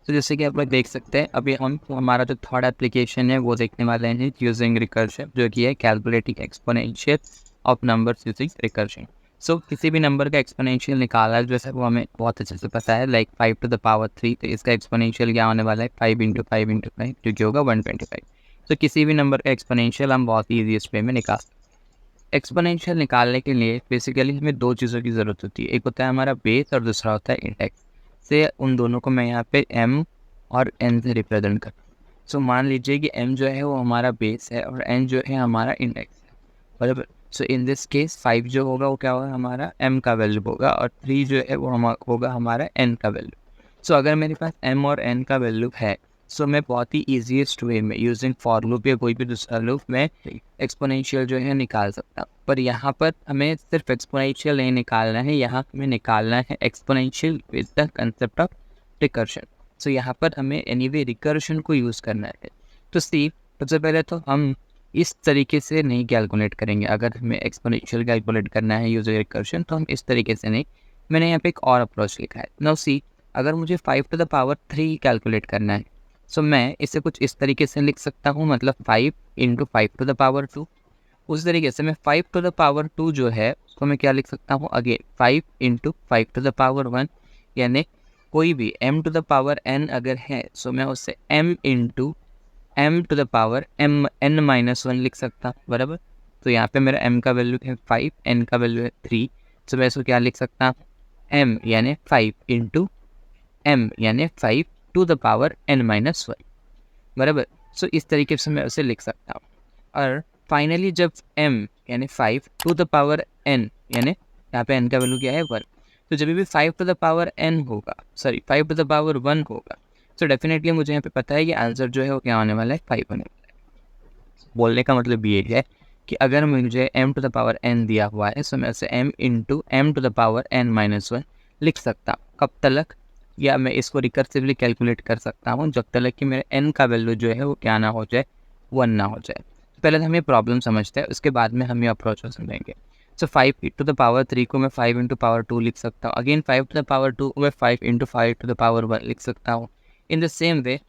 तो जैसे कि आप लोग देख सकते हैं, अभी हम हमारा जो थर्ड एप्लीकेशन है वो देखने वाले हैं यूजिंग रिकर्शन, जो कि है calculating exponential of numbers using recursion. So किसी भी नंबर का एक्सपोनेंशियल निकाला है, जैसे वो हमें बहुत अच्छे से पता है, लाइक 5⁻3, तो इसका एक्सपोनेंशियल क्या होने वाला है 5 × 5 × 5, जो कि होगा 125। तो किसी भी नंबर का एक्सपोनेंशियल हम बहुत ही ईजीएस्ट वे में निकाल सकते हैं। एक्सपोनेंशियल निकालने के लिए बेसिकली हमें दो चीज़ों की ज़रूरत होती है, एक होता है हमारा बेस और दूसरा होता है इंडेक्स। से उन दोनों को मैं यहाँ पे m और n से रिप्रेजेंट करता हूँ। सो मान लीजिए कि m जो है वो हमारा बेस है और n जो है हमारा इंडेक्स है, बराबर। सो इन दिस केस 5 जो होगा वो क्या होगा, हमारा m का वैल्यू होगा, और 3 जो है वो होगा हमारा n का वैल्यू। सो अगर मेरे पास m और n का वैल्यू है, सो मैं बहुत ही ईजीएस्ट वे में यूजिंग फॉर लूप या कोई भी दूसरा लूप में एक्सपोनेंशियल जो है निकाल सकता हूँ। पर यहाँ पर हमें सिर्फ एक्सपोनेंशियल नहीं निकालना है, यहाँ हमें निकालना है exponential with the concept of recursion. So यहाँ पर हमें एनीवे रिकर्शन को यूज़ करना है। तो सी सबसे पहले तो हम इस तरीके से नहीं कैलकुलेट करेंगे। अगर हमें एक्सपोनेंशियल कैलकुलेट करना है यूजिंग रिकर्शन, तो हम इस तरीके से नहीं, मैंने यहाँ पे एक और अप्रोच लिखा है। नाउ सी, अगर मुझे 5⁻3 कैलकुलेट करना है, सो मैं इसे कुछ इस तरीके से लिख सकता हूँ, मतलब 5 × 5⁻2। उस तरीके से मैं 5⁻2 जो है उसको मैं क्या लिख सकता हूँ, अगेन 5 × 5⁻1, यानी कोई भी m⁻n अगर है, सो मैं उससे m × m⁻n-1 लिख सकता हूँ, बराबर। तो यहाँ पे मेरा m का वैल्यू है 5, n का वैल्यू है 3, सो मैं इसको क्या लिख सकता हूँ, m यानी 5 × m यानी 5⁻n-1, बराबर। सो इस तरीके से मैं उसे लिख सकता हूँ। और फाइनली जब m यानी 5⁻n, यानी यहाँ पे n का वैल्यू क्या है 1, तो जब भी 5⁻n होगा, सॉरी 5⁻1 होगा, तो डेफिनेटली मुझे यहाँ पे पता है कि आंसर जो है वो क्या होने वाला है 5 होने वाला है। बोलने का मतलब ये है कि अगर मुझे m⁻n दिया हुआ है, सो मैं उसे m × m⁻n-1 लिख सकता हूँ। कब तक, या मैं इसको रिकर्सिवली कैलकुलेट कर सकता हूँ जब तक कि मेरे n का वैल्यू जो है वो क्या ना हो जाए, 1 ना हो जाए। पहले तो हम ये प्रॉब्लम समझते हैं, उसके बाद में हम ये अप्रोच को समझेंगे। सो 5⁻3 को मैं 5 × पावर 2 लिख सकता हूँ, अगेन 5⁻2 को मैं 5 × 5⁻1 लिख सकता हूँ। इन द सेम वे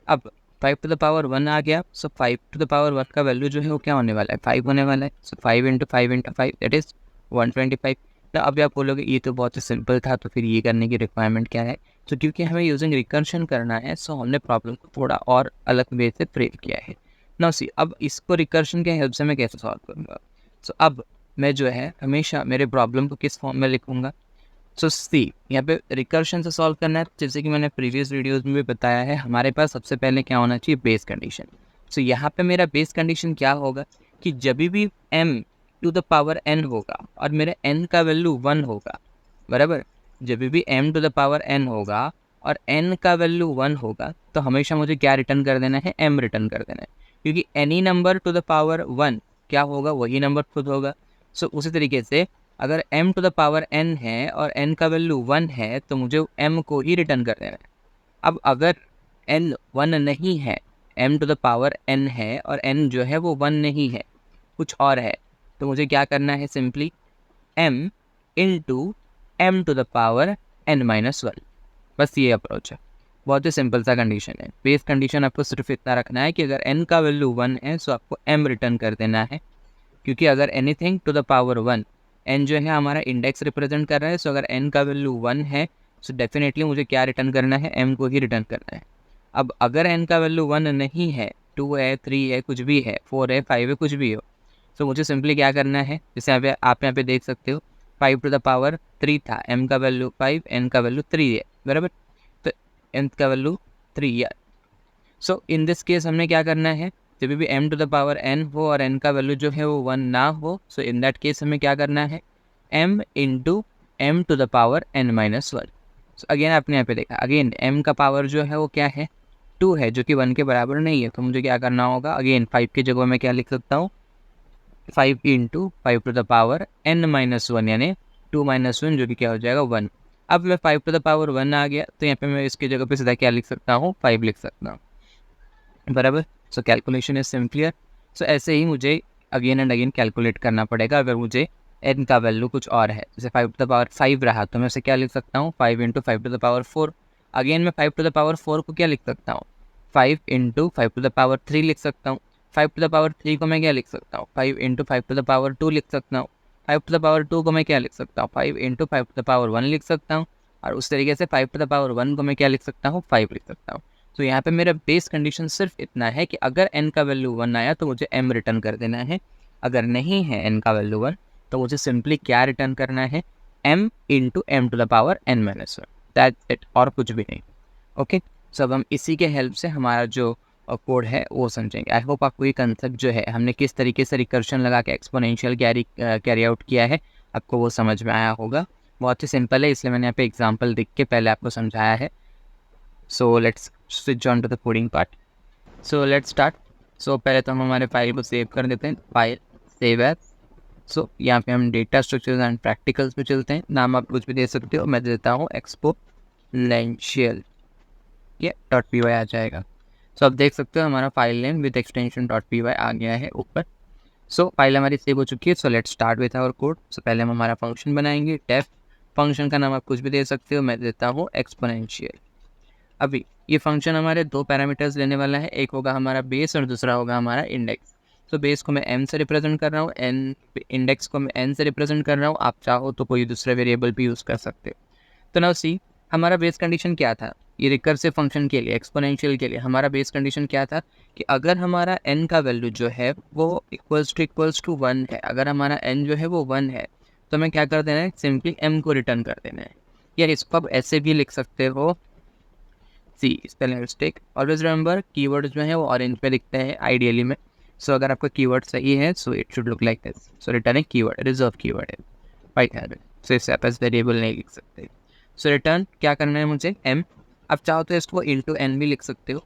अब 5⁻1 आ गया, सो 5⁻1 का वैल्यू जो है वो क्या होने वाला है 5 होने वाला है। सो 5 × 5 × 5 दैट इज़ 125। ना अब आप बोलोगे ये तो बहुत ही सिंपल था, तो फिर ये करने की रिक्वायरमेंट क्या है। तो क्योंकि हमें यूजिंग रिकर्शन करना है, सो हमने प्रॉब्लम को थोड़ा और अलग वे से फ्रेम किया है। नाउ सी, अब इसको रिकर्शन के हेल्प से मैं कैसे सॉल्व करूँगा। सो अब मैं जो है हमेशा मेरे प्रॉब्लम को किस फॉर्म में लिखूँगा। सो सी, यहाँ पे रिकर्शन से सॉल्व करना है, जैसे कि मैंने प्रीवियस वीडियोस में भी बताया है, हमारे पास सबसे पहले क्या होना चाहिए, बेस कंडीशन। सो यहाँ पे मेरा बेस कंडीशन क्या होगा कि जब भी m⁻n होगा और मेरे n का वैल्यू 1 होगा, बराबर। जब भी m⁻n होगा और n का वैल्यू 1 होगा, तो हमेशा मुझे क्या रिटर्न कर देना है, m रिटर्न कर देना है, क्योंकि any number two the power 1 क्या होगा, वही नंबर खुद होगा। सो उसी तरीके से अगर m⁻n है और n का वैल्यू 1 है, तो मुझे m को ही रिटर्न कर देना है। अब अगर n 1 नहीं है, m⁻n है और n जो है वो 1 नहीं है, कुछ और है, तो मुझे क्या करना है, सिंपली m × m⁻n-1। बस ये अप्रोच है, बहुत ही सिंपल सा कंडीशन है। बेस कंडीशन आपको सिर्फ इतना रखना है कि अगर n का वैल्यू 1 है, सो आपको m रिटर्न कर देना है, क्योंकि अगर anything to the power 1, n जो है हमारा इंडेक्स रिप्रेजेंट कर रहा है, सो अगर n का वैल्यू 1 है, सो डेफिनेटली मुझे क्या रिटर्न करना है, m को ही रिटर्न करना है। अब अगर n का वैल्यू 1 नहीं है, 2 है, 3 है, कुछ भी है, 4 है, 5 है, कुछ भी हो, तो मुझे सिंपली क्या करना है, जैसे आप यहाँ पे देख सकते हो 5⁻3 था, m का वैल्यू 5, n का वैल्यू 3 है, बराबर। तो n का वैल्यू 3 है। सो इन दिस केस हमने क्या करना है, जब भी m⁻n हो और n का वैल्यू जो है वो 1 ना हो, सो इन दैट केस हमें क्या करना है, m × m⁻n-1। सो अगेन आपने यहाँ पे देखा, अगेन m का पावर जो है वो क्या है, 2 है, जो कि 1 के बराबर नहीं है। तो मुझे क्या करना होगा, अगेन 5 की जगह मैं क्या लिख सकता हूँ, 5 × 5⁻n-1, यानी 2 - 1, जो कि क्या हो जाएगा 1। अब मैं 5⁻1 आ गया, तो यहाँ पे मैं इसकी जगह पे सीधा क्या लिख सकता हूँ, 5 लिख सकता हूँ, बराबर। So calculation is सिंपलियर। सो ऐसे ही मुझे अगेन एंड अगेन कैलकुलेट करना पड़ेगा अगर मुझे एन का वैल्यू कुछ और है, जैसे 5 टू द पावर 5 रहा तो मैं उसे क्या लिख सकता हूँ 5 into 5 to the power 4। Again मैं 5 टू द पावर 4 को क्या लिख सकता हूँ 5 इंटू 5 टू द पावर 3 लिख सकता हूँ। 5 टू द पावर 3 को मैं क्या लिख सकता हूँ 5 इंटू 5 टू द पावर 2 लिख सकता हूँ। 5 टू द पावर 2 को मैं क्या लिख सकता हूँ 5 इंटू 5 टू द पावर 1 लिख सकता हूँ। और उस तरीके से 5 टू द पावर 1 को मैं क्या लिख सकता हूँ 5 लिख सकता हूँ। तो यहाँ पे मेरा बेस कंडीशन सिर्फ इतना है कि अगर n का वैल्यू 1 आया तो मुझे m रिटर्न कर देना है, अगर नहीं है n का वैल्यू 1 तो मुझे सिंपली क्या रिटर्न करना है m into m to the power n minus 1, that's it, और कुछ भी नहीं। ओके, सो अब हम इसी के हेल्प से हमारा जो कोड है वो समझेंगे। आई होप आपको ये कंसेप्ट जो है हमने किस तरीके से रिकर्शन लगा के एक्सपोनेंशियल कैरी आउट किया है आपको वो समझ में आया होगा। बहुत ही सिंपल है, इसलिए मैंने यहाँ पे एग्जांपल दिख के पहले आपको समझाया है। So let's switch on to the coding part. So let's start. So पहले तो हम हमारे फाइल को सेव कर देते हैं, फाइल सेव एज। सो यहाँ पे हम डेटा स्ट्रक्चर्स एंड प्रैक्टिकल्स पे चलते हैं, नाम आप कुछ भी दे सकते हो, मैं देता हूँ एक्सपोनेंशियल, ये .py आ जाएगा। सो आप देख सकते हो हमारा file name with extension .py आ गया है ऊपर। सो फाइल हमारी सेव हो चुकी है। So let's start with our code. So पहले हम हमारा फंक्शन बनाएंगे, डेफ फंक्शन का नाम आप कुछ भी दे सकते हो, मैं देता हूँ एक्सपोनेंशियल। अभी ये फंक्शन हमारे दो पैरामीटर्स लेने वाला है, एक होगा हमारा बेस और दूसरा होगा हमारा इंडेक्स। तो बेस को मैं m से रिप्रेजेंट कर रहा हूँ, इंडेक्स को मैं n से रिप्रेजेंट कर रहा हूँ, आप चाहो तो कोई दूसरा वेरिएबल भी यूज़ कर सकते हो। तो नाउ सी, हमारा बेस कंडीशन क्या था ये रिकर्सिव फंक्शन के लिए, एक्सपोनेंशियल के लिए हमारा बेस कंडीशन क्या था कि अगर हमारा n का वैल्यू जो है वो इक्वल्स टू 1 है, अगर हमारा n जो है वो 1 है तो हमें क्या कर देना है, सिंपली m को रिटर्न कर देना है। या इसको आप ऐसे भी लिख सकते हो, see spelling mistake, always remember keyword जो है वो ऑरेंज पे दिखते हैं आइडियली में। सो अगर आपका कीवर्ड सही है so it should look like this. So return एक कीवर्ड, रिजर्व कीवर्ड है, वाइट हैबिट, सो इसे आप एज वेरिएबल नहीं लिख सकते। सो रिटर्न क्या करना है मुझे m, अब चाहो तो इसको इंटू n भी लिख सकते हो।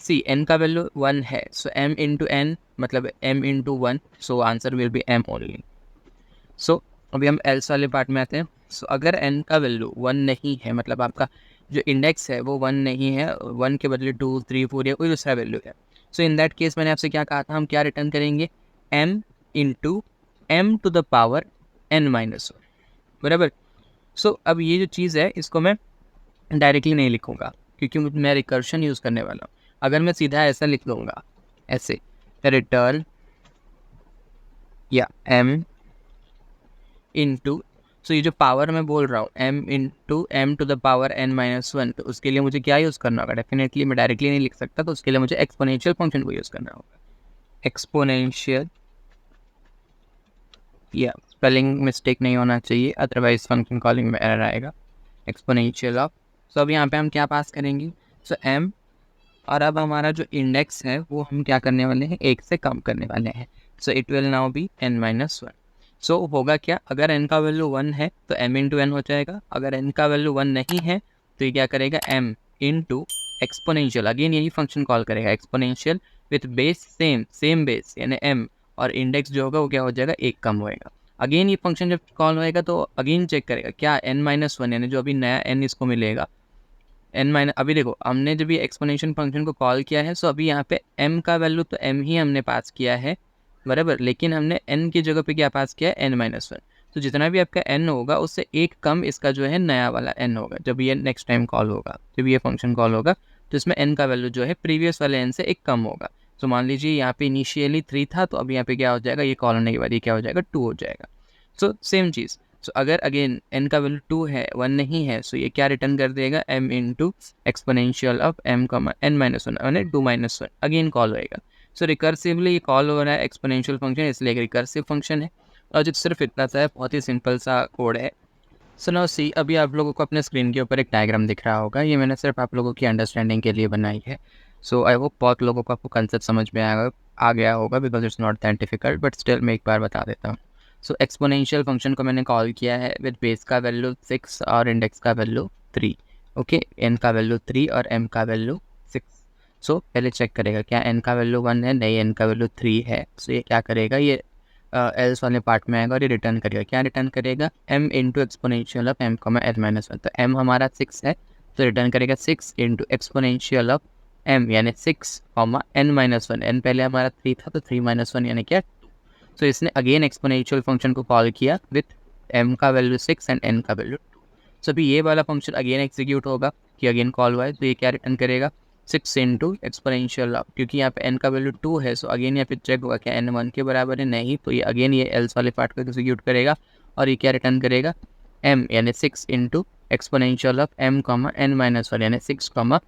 सी n का वैल्यू 1 है, सो m इंटू n मतलब m into 1, so answer will be m only. So अभी हम एल्स वाले पार्ट में आते हैं। सो अगर n का वैल्यू 1 नहीं है, मतलब आपका जो इंडेक्स है वो 1 नहीं है, 1 के बदले 2 3 4 या कोई दूसरा वैल्यू है, सो इन दैट केस मैंने आपसे क्या कहा था, हम क्या रिटर्न करेंगे m into m to the power n minus 1, बराबर। सो अब ये जो चीज़ है इसको मैं डायरेक्टली नहीं लिखूंगा क्योंकि मैं रिकर्शन यूज़ करने वाला हूँ। अगर मैं सीधा ऐसा लिख दूंगा, ऐसे रिटर्न या m इंटू, सो ये जो पावर मैं बोल रहा हूँ m into m to the power n minus 1, तो उसके लिए मुझे क्या यूज़ करना होगा, डेफिनेटली मैं डायरेक्टली नहीं लिख सकता, तो उसके लिए मुझे एक्सपोनेंशियल फंक्शन को यूज़ करना होगा। एक्सपोनेंशियल, या स्पेलिंग मिस्टेक नहीं होना चाहिए अदरवाइज फंक्शन कॉलिंग में एरर आएगा। एक्सपोनेंशियल ऑफ, सो अब यहाँ पे हम क्या पास करेंगे, सो m, और अब हमारा जो इंडेक्स है वो हम क्या करने वाले हैं, 1 से कम करने वाले हैं। So it will now be n minus 1। So होगा क्या, अगर n का वैल्यू 1 है तो m इंटू एन हो जाएगा, अगर n का वैल्यू 1 नहीं है तो ये क्या करेगा m इंटू एक्सपोनेंशियल, अगेन यही फंक्शन कॉल करेगा exponential with base same base यानी m, और इंडेक्स जो होगा वो क्या हो जाएगा, 1 कम होएगा। अगेन ये फंक्शन जब कॉल होएगा तो अगेन चेक करेगा क्या n माइनस 1 यानी जो अभी नया n इसको मिलेगा n माइनस, अभी देखो हमने जब ये एक्सपोनेंशियल फंक्शन को कॉल किया है सो अभी यहाँ पे m का वैल्यू तो m ही हमने पास किया है, बराबर, लेकिन हमने n की जगह पे क्या पास किया है, n माइनस 1। तो जितना भी आपका n होगा उससे एक कम इसका जो है नया वाला n होगा जब ये नेक्स्ट टाइम कॉल होगा, जब ये फंक्शन कॉल होगा तो इसमें n का वैल्यू जो है प्रीवियस वाले n से एक कम होगा। तो मान लीजिए यहाँ पे इनिशियली 3 था तो अब यहाँ पे क्या हो जाएगा, ये कॉल होने के बाद ये क्या हो जाएगा, 2 हो जाएगा। सो सेम चीज़, सो अगर अगेन n का वैल्यू 2 है 1 नहीं है, सो ये क्या रिटर्न कर देगा, m into exponential of m n minus 1 यानी 2 माइनस 1, अगेन कॉल होएगा। सो रिकर्सिवली ये कॉल हो रहा है एक्सपोनेंशियल फंक्शन, इसलिए एक रिकर्सिव फंक्शन है। और जो सिर्फ इतना सा है, बहुत ही सिंपल सा कोड है। सो नाउ सी, अभी आप लोगों को अपने स्क्रीन के ऊपर एक डायग्राम दिख रहा होगा, ये मैंने सिर्फ आप लोगों की अंडरस्टैंडिंग के लिए बनाई है। सो आई होप बहुत लोगों को आपको कंसेप्ट समझ में आ गया होगा because it's not that difficult, but still मैं एक बार बता देता हूँ। सो एक्सपोनेंशियल फंक्शन को मैंने कॉल किया है विद बेस का वैल्यू 6 और इंडेक्स का वैल्यू 3, ओके, n का वैल्यू 3 और m का वैल्यू 6। सो पहले चेक करेगा क्या n का वैल्यू 1 है, नहीं n का वैल्यू 3 है। सो ये क्या करेगा, ये एल्स वाले पार्ट में आएगा और ये रिटर्न करेगा, क्या रिटर्न करेगा, m into exponential of m comma n minus 1। तो m हमारा 6 है तो रिटर्न करेगा 6 इंटू एक्सपोनेंशियल ऑफ m यानी 6 कॉमा n माइनस 1, n पहले हमारा 3 था तो 3 माइनस 1 यानी क्या, 2। सो इसने अगेन एक्सपोनेंशियल फंक्शन को कॉल किया विथ m का वैल्यू 6 एंड n का वैल्यू 2। सो अभी ये वाला फंक्शन अगेन एग्जीक्यूट होगा कि अगेन कॉल हुआ है, तो ये क्या रिटर्न करेगा 6 इंटू एक्सपोनेंशियल, क्योंकि यहाँ पे n का वैल्यू 2 है, सो अगेन यहाँ पे चेक होगा क्या n 1 के बराबर है, नहीं, तो ये अगेन ये एल्स वाले पार्ट को एग्जीक्यूट करेगा और ये क्या रिटर्न करेगा m यानी 6 into exponential of m comma n minus 1 यानी 6 कॉमा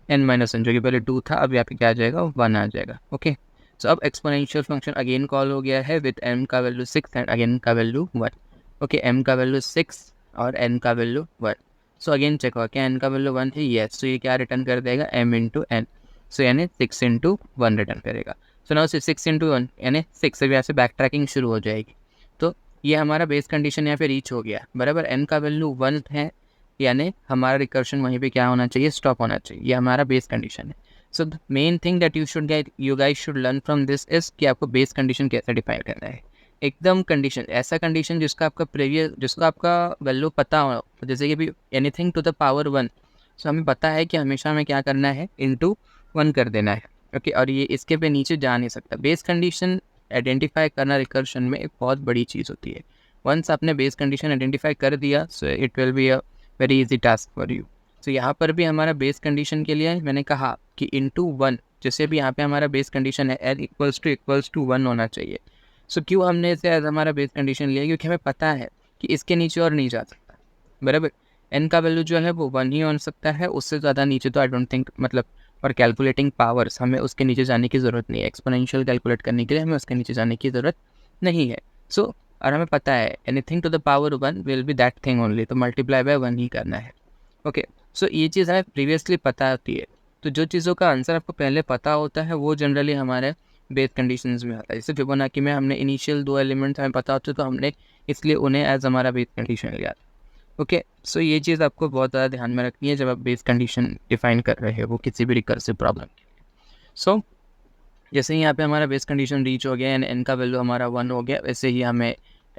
n माइनस 1, जो कि पहले 2 था, अब यहाँ पे क्या आ जाएगा 1 आ जाएगा। ओके, सो अब एक्सपोनेंशियल फंक्शन अगेन कॉल हो गया है विथ m का वैल्यू 6 एंड अगेन का वैल्यू 1। ओके, m का वैल्यू 6 और n का वैल्यू 1। सो अगेन चेक होगा क्या n का वैल्यू 1 है, येस, तो ये क्या रिटर्न कर देगा m इंटू n, सो यानी 6 इंटू 1 रिटर्न करेगा। सो नाउ 6 इंटू 1 यानी 6, से यहाँ से बैक ट्रैकिंग शुरू हो जाएगी। तो ये हमारा बेस कंडीशन यहाँ पे रीच हो गया, बराबर। n का वैल्यू 1 है यानी हमारा रिकर्शन वहीं पे क्या होना चाहिए, स्टॉप होना चाहिए, ये हमारा बेस कंडीशन है। So the main thing that you guys should learn from this is कि आपको बेस कंडीशन कैसे डिफाइन करना है। एकदम कंडीशन, ऐसा कंडीशन जिसका आपका प्रीवियस, जिसका आपका वैल्यू पता हो, जैसे कि अभी एनीथिंग टू द पावर 1, सो हमें पता है कि हमेशा हमें क्या करना है, इंटू 1 कर देना है। ओके, और ये इसके पे नीचे जा नहीं सकता। बेस कंडीशन आइडेंटिफाई करना रिकर्शन में एक बहुत बड़ी चीज़ होती है। वंस आपने बेस कंडीशन आइडेंटिफाई कर दिया, सो it will be a very easy task for you. तो यहाँ पर भी हमारा बेस कंडीशन के लिए मैंने कहा कि इंटू 1, जैसे भी यहाँ पे हमारा बेस कंडीशन है n इक्वल्स टू 1 होना चाहिए। सो क्यों हमने इसे एज हमारा बेस कंडीशन लिया, क्योंकि हमें पता है कि इसके नीचे और नहीं जा सकता, बराबर। n का वैल्यू जो है वो 1 ही हो सकता है, उससे ज़्यादा नीचे तो आई डोंट थिंक, मतलब फॉर कैलकुलेटिंग पावर्स हमें उसके नीचे जाने की ज़रूरत नहीं है। एक्सपोनेंशियल कैलकुलेट करने के लिए हमें उसके नीचे जाने की ज़रूरत नहीं है। सो और हमें पता है anything to the power 1 will be that thing only, तो मल्टीप्लाई बाय 1 ही करना है। ओके, सो ये चीज़ हमें प्रीवियसली पता होती है। तो जो चीज़ों का आंसर आपको पहले पता होता है वो जनरली हमारे बेस कंडीशंस में आता है। जैसे फिबोनाची में हमने इनिशियल 2 एलिमेंट्स हमें पता होते तो हमने इसलिए उन्हें एज हमारा बेस कंडीशन लिया। ओके, सो ये चीज़ आपको बहुत ज़्यादा ध्यान में रखनी है जब आप बेस कंडीशन डिफाइन कर रहे हो वो किसी भी रिकर्सिव प्रॉब्लम के लिए। सो जैसे ही यहाँ पे हमारा बेस कंडीशन रीच हो गया एंड n का वैल्यू हमारा 1 हो गया, वैसे ही हमें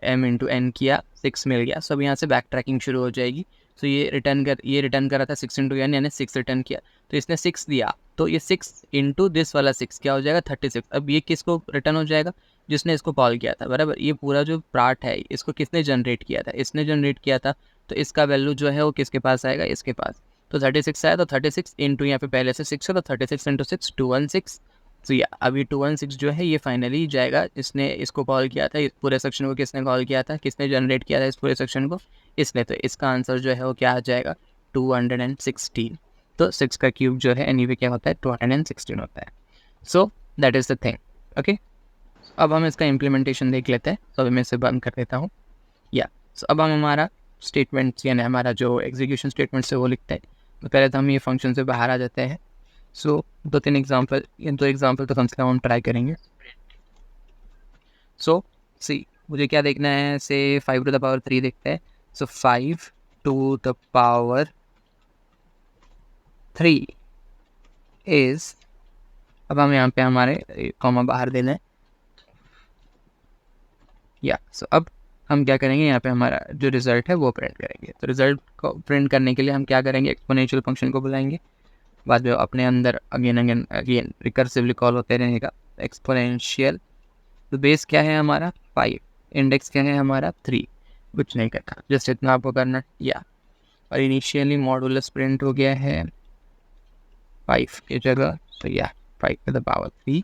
m इंटू n किया, 6 मिल गया। सब यहाँ से बैक ट्रैकिंग शुरू हो जाएगी। तो ये रिटर्न कर रहा था 6 इंटू n यानी 6 रिटर्न किया, तो इसने 6 दिया, तो ये 6 इंटू दिस वाला 6 क्या हो जाएगा 36। अब ये किसको रिटर्न हो जाएगा, जिसने इसको कॉल किया था, बराबर। ये पूरा जो पार्ट है इसको किसने जनरेट किया था, इसने जनरेट किया था, तो इसका वैल्यू जो है वो किसके पास आएगा, इसके पास। तो 36 आया, तो 36 इंटू यहाँ पे पहले से 6 है, तो 36 इंटू 6 216। तो या अभी 216 जो है ये फाइनली जाएगा, इसने इसको कॉल किया था, इस पूरे सेक्शन को किसने कॉल किया था, किसने जनरेट किया था इस पूरे सेक्शन को, इसने। तो इसका आंसर जो है वो क्या आ जाएगा 216। तो 6 का क्यूब जो है एनीवे क्या होता है 216 होता है। So that is the thing. Okay, अब हम इसका इम्प्लीमेंटेशन देख लेते हैं। तो अभी मैं इसे बंद कर देता हूँ। या सो अब हम हमारा स्टेटमेंट्स यानी हमारा जो एग्जीक्यूशन स्टेटमेंट्स है वो लिखते हैं। तो पहले तो हम ये फंक्शन से बाहर आ जाते हैं। सो 2-3 एग्जाम्पल, ये 2 एग्जाम्पल तो कम से कम हम ट्राई करेंगे। सो सी मुझे क्या देखना है, से 5 टू द पावर 3 देखते हैं। सो 5 टू द पावर 3 इज, अब हम यहाँ पे हमारे कॉमा बाहर देना है। या सो अब हम क्या करेंगे, यहाँ पे हमारा जो रिजल्ट है वो प्रिंट करेंगे। तो रिजल्ट को प्रिंट करने के लिए हम क्या करेंगे, एक्सपोनेंशियल फंक्शन को बुलाएंगे, बाद में अपने अंदर अगेन रिकर्सिवली कॉल होते रहेगा एक्सपोनेंशियल। तो बेस क्या है हमारा 5, इंडेक्स क्या है हमारा 3, कुछ नहीं करना, जस्ट इतना आपको करना। या और इनिशियली मॉडुलस प्रिंट हो गया है 5 की जगह, तो या 5 to the power 3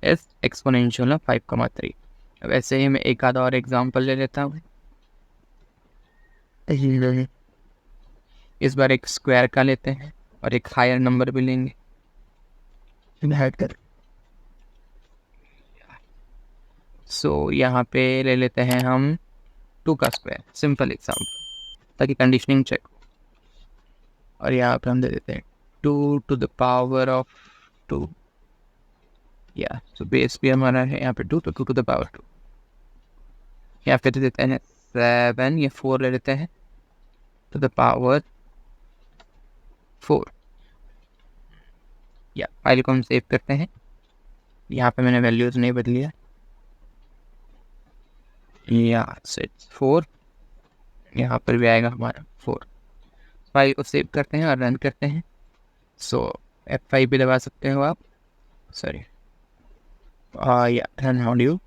is exponential of 5,3। अब ऐसे ही मैं एक आधा और एग्जांपल ले लेता हूँ। इस बार एक स्क्वायर का लेते हैं और एक हायर नंबर भी लेंगे। सो यहाँ पे ले लेते हैं हम 2 का स्क्वायर, सिंपल एग्जाम्पल, ताकि कंडीशनिंग चेक हो। और यहाँ पे हम दे देते हैं 2 टू द पावर ऑफ 2। या सो बेस भी हमारा है यहाँ पे 2, तो 2 टू द पावर 2। यहाँ पे दे देते हैं 7, ये 4 ले लेते हैं टू द पावर 4। या फाइल को हम सेव करते हैं। यहाँ पे मैंने वैल्यूज नहीं बदली है। या इट्स 4, यहाँ पर भी आएगा हमारा 4। फाइल को सेव करते हैं और रन करते हैं। सो F5 भी दबा सकते हो आप, सॉरी, या रन हाउ डू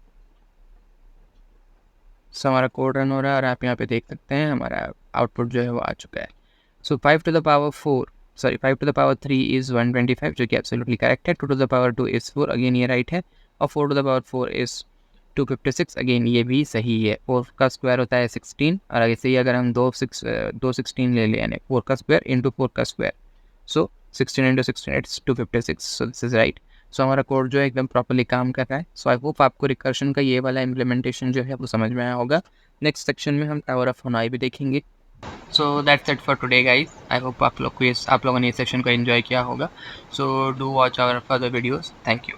सो हमारा कोड रन हो रहा है और आप यहाँ पे देख सकते हैं हमारा आउटपुट जो है वो आ चुका है। सो 5 to the power 4 sorry 5 to the power 3 is 125 जो कि एब्सोल्युटली करेक्ट है। 2 to the power 2 is 4 again ये राइट है। और 4 to the power 4 is 256 again ये भी सही है। 4 का स्क्वायर होता है 16 और ऐसे ही अगर हम दो 16 ले लें यानी 4 का स्क्वायर इंटू 4 का square, so 16 into 16 it's 256, so this is right. So हमारा कोड जो है एकदम प्रॉपर्ली काम कर रहा है। सो आई होप आपको रिकर्शन का ये वाला इम्प्लीमेंटेशन जो है वो समझ में आया होगा। नेक्स्ट सेक्शन में हम टावर ऑफ होनाई भी देखेंगे। So that's it for today guys. I hope आप लोगों ने इस सेक्शन को एंजॉय किया होगा। So do watch our further videos. Thank you.